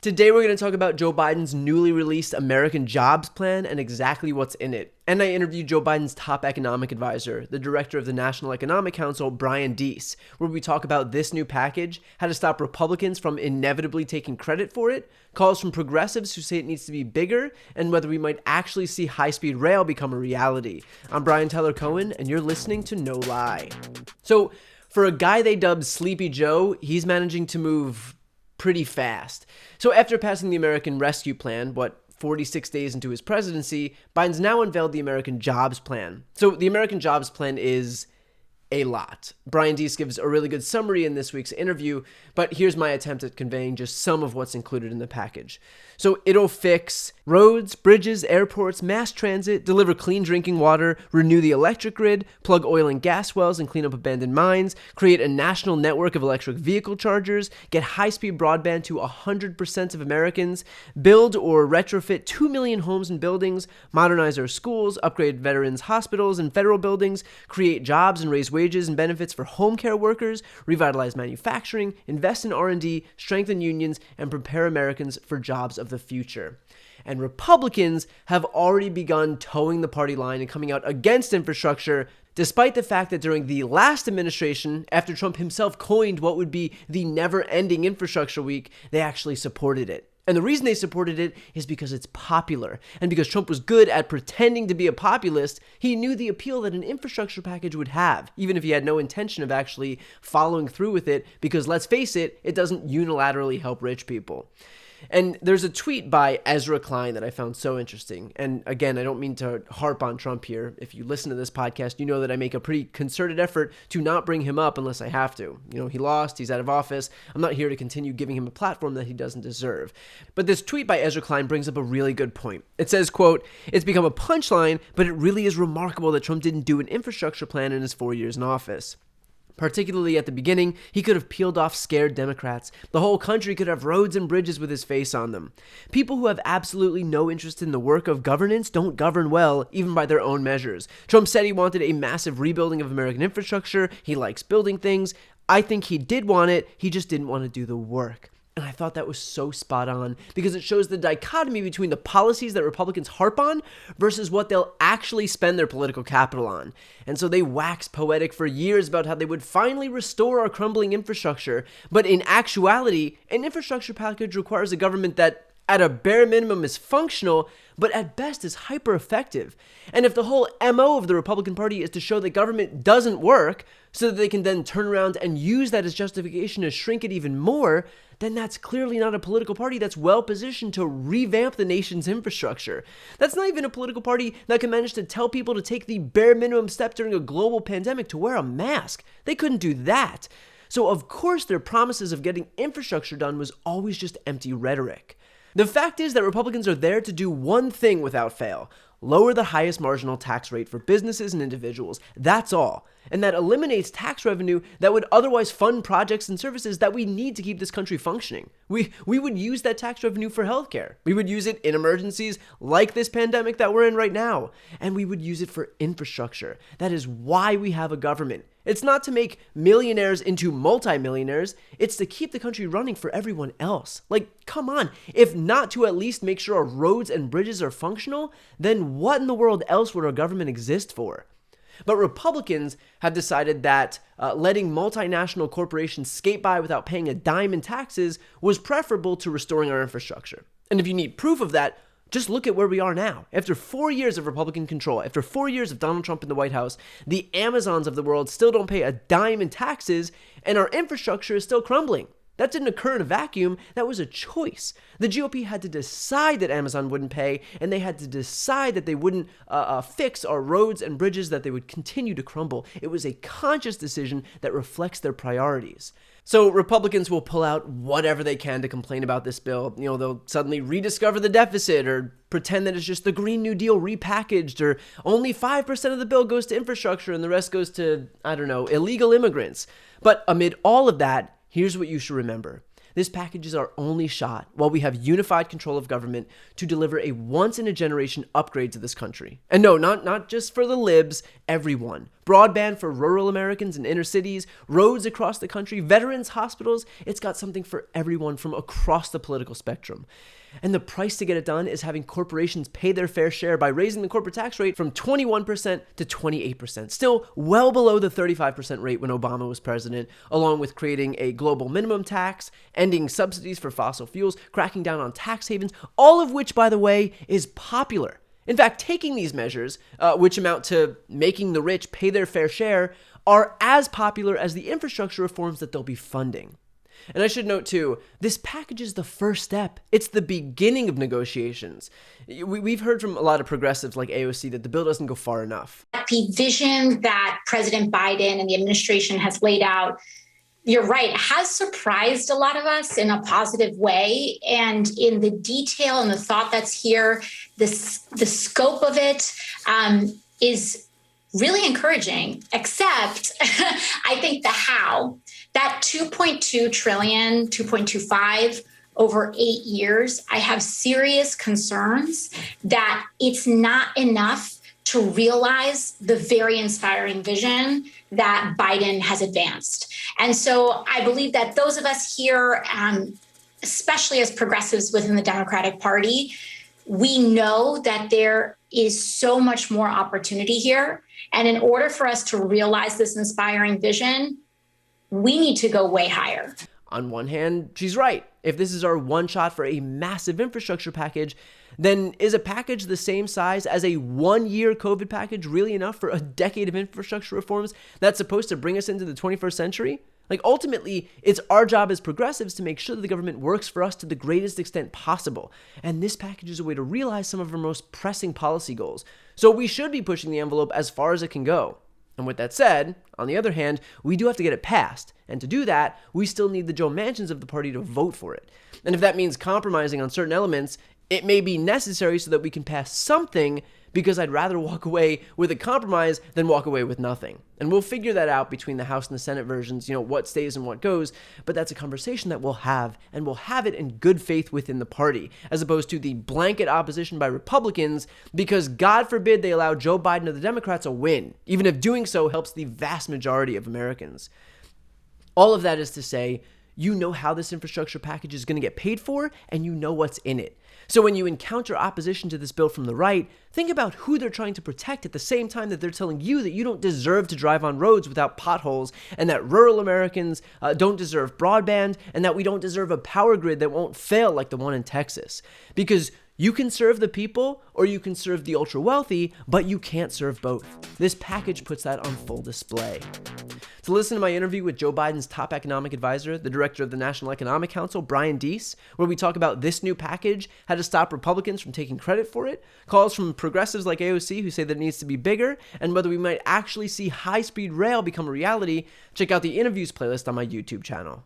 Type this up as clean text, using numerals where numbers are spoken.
Today we're going to talk about Joe Biden's newly released American Jobs Plan and exactly what's in it. And I interviewed Joe Biden's top economic advisor, the director of the National Economic Council, Brian Deese, where we talk about this new package, how to stop Republicans from inevitably taking credit for it, calls from progressives who say it needs to be bigger, and whether we might actually see high-speed rail become a reality. I'm Brian Tyler Cohen, and you're listening to No Lie. So, for a guy they dubbed Sleepy Joe, he's managing to move pretty fast. So after passing the American Rescue Plan, 46 days into his presidency, Biden's now unveiled the American Jobs Plan. So the American Jobs Plan is a lot. Brian Deese gives a really good summary in this week's interview, but here's my attempt at conveying just some of what's included in the package. So it'll fix roads, bridges, airports, mass transit, deliver clean drinking water, renew the electric grid, plug oil and gas wells and clean up abandoned mines, create a national network of electric vehicle chargers, get high-speed broadband to 100% of Americans, build or retrofit 2 million homes and buildings, modernize our schools, upgrade veterans' hospitals and federal buildings, create jobs and raise wages and benefits for home care workers, revitalize manufacturing, invest in R&D, strengthen unions, and prepare Americans for jobs of the future. And Republicans have already begun towing the party line and coming out against infrastructure, despite the fact that during the last administration, after Trump himself coined what would be the never-ending infrastructure week, they actually supported it. And the reason they supported it is because it's popular. And because Trump was good at pretending to be a populist, he knew the appeal that an infrastructure package would have, even if he had no intention of actually following through with it, because let's face it, it doesn't unilaterally help rich people. And there's a tweet by Ezra Klein that I found so interesting. And again, I don't mean to harp on Trump here. If you listen to this podcast, you know that I make a pretty concerted effort to not bring him up unless I have to. You know, he lost, he's out of office. I'm not here to continue giving him a platform that he doesn't deserve. But this tweet by Ezra Klein brings up a really good point. It says, quote, "It's become a punchline, but it really is remarkable that Trump didn't do an infrastructure plan in his 4 years in office. Particularly at the beginning, he could have peeled off scared Democrats. The whole country could have roads and bridges with his face on them. People who have absolutely no interest in the work of governance don't govern well, even by their own measures. Trump said he wanted a massive rebuilding of American infrastructure. He likes building things. I think he did want it. He just didn't want to do the work." And I thought that was so spot on because it shows the dichotomy between the policies that Republicans harp on versus what they'll actually spend their political capital on. And so they waxed poetic for years about how they would finally restore our crumbling infrastructure. But in actuality, an infrastructure package requires a government that at a bare minimum is functional, but at best is hyper-effective. And if the whole MO of the Republican Party is to show that government doesn't work so that they can then turn around and use that as justification to shrink it even more, then that's clearly not a political party that's well-positioned to revamp the nation's infrastructure. That's not even a political party that can manage to tell people to take the bare minimum step during a global pandemic to wear a mask. They couldn't do that. So of course their promises of getting infrastructure done was always just empty rhetoric. The fact is that Republicans are there to do one thing without fail: lower the highest marginal tax rate for businesses and individuals. That's all. And that eliminates tax revenue that would otherwise fund projects and services that we need to keep this country functioning. We would use that tax revenue for healthcare. We would use it in emergencies like this pandemic that we're in right now. And we would use it for infrastructure. That is why we have a government. It's not to make millionaires into multimillionaires. It's to keep the country running for everyone else. Like, come on. If not to at least make sure our roads and bridges are functional, then what in the world else would our government exist for? But Republicans have decided that letting multinational corporations skate by without paying a dime in taxes was preferable to restoring our infrastructure. And if you need proof of that, just look at where we are now. After 4 years of Republican control, after 4 years of Donald Trump in the White House, the Amazons of the world still don't pay a dime in taxes, and our infrastructure is still crumbling. That didn't occur in a vacuum. That was a choice. The GOP had to decide that Amazon wouldn't pay, and they had to decide that they wouldn't fix our roads and bridges, that they would continue to crumble. It was a conscious decision that reflects their priorities. So Republicans will pull out whatever they can to complain about this bill. You know, they'll suddenly rediscover the deficit or pretend that it's just the Green New Deal repackaged, or only 5% of the bill goes to infrastructure and the rest goes to, illegal immigrants. But amid all of that, here's what you should remember. This package is our only shot, while we have unified control of government, to deliver a once-in-a-generation upgrade to this country. And no, not just for the libs, everyone. broadband for rural Americans in inner cities, roads across the country, veterans hospitals. It's got something for everyone from across the political spectrum. And the price to get it done is having corporations pay their fair share by raising the corporate tax rate from 21% to 28%, still well below the 35% rate when Obama was president, along with creating a global minimum tax, ending subsidies for fossil fuels, cracking down on tax havens, all of which, by the way, is popular. In fact, taking these measures, which amount to making the rich pay their fair share, are as popular as the infrastructure reforms that they'll be funding. And I should note too, this package is the first step. It's the beginning of negotiations. We've heard from a lot of progressives like AOC that the bill doesn't go far enough. The vision that President Biden and the administration has laid out, you're right, has surprised a lot of us in a positive way. And in the detail and the thought that's here, the scope of it is really encouraging, except I think the how. That 2.2 trillion, 2.25 over 8 years, I have serious concerns that it's not enough to realize the very inspiring vision that Biden has advanced. And so I believe that those of us here, especially as progressives within the Democratic Party, we know that there is so much more opportunity here. And in order for us to realize this inspiring vision, we need to go way higher. On one hand, she's right. If this is our one shot for a massive infrastructure package, then is a package the same size as a 1-year COVID package really enough for a decade of infrastructure reforms that's supposed to bring us into the 21st century? Like, ultimately, it's our job as progressives to make sure that the government works for us to the greatest extent possible. And this package is a way to realize some of our most pressing policy goals. So we should be pushing the envelope as far as it can go. And with that said, on the other hand, we do have to get it passed. And to do that, we still need the Joe Manchins of the party to vote for it. And if that means compromising on certain elements, it may be necessary so that we can pass something, because I'd rather walk away with a compromise than walk away with nothing. And we'll figure that out between the House and the Senate versions, what stays and what goes, but that's a conversation that we'll have, and we'll have it in good faith within the party, as opposed to the blanket opposition by Republicans, because God forbid they allow Joe Biden or the Democrats a win, even if doing so helps the vast majority of Americans. All of that is to say, you know how this infrastructure package is going to get paid for, and you know what's in it. So when you encounter opposition to this bill from the right, think about who they're trying to protect at the same time that they're telling you that you don't deserve to drive on roads without potholes, and that rural Americans don't deserve broadband, and that we don't deserve a power grid that won't fail like the one in Texas. Because you can serve the people or you can serve the ultra wealthy, but you can't serve both. This package puts that on full display. To listen to my interview with Joe Biden's top economic advisor, the director of the National Economic Council, Brian Deese, where we talk about this new package, how to stop Republicans from taking credit for it, calls from progressives like AOC who say that it needs to be bigger, and whether we might actually see high-speed rail become a reality, check out the interviews playlist on my YouTube channel.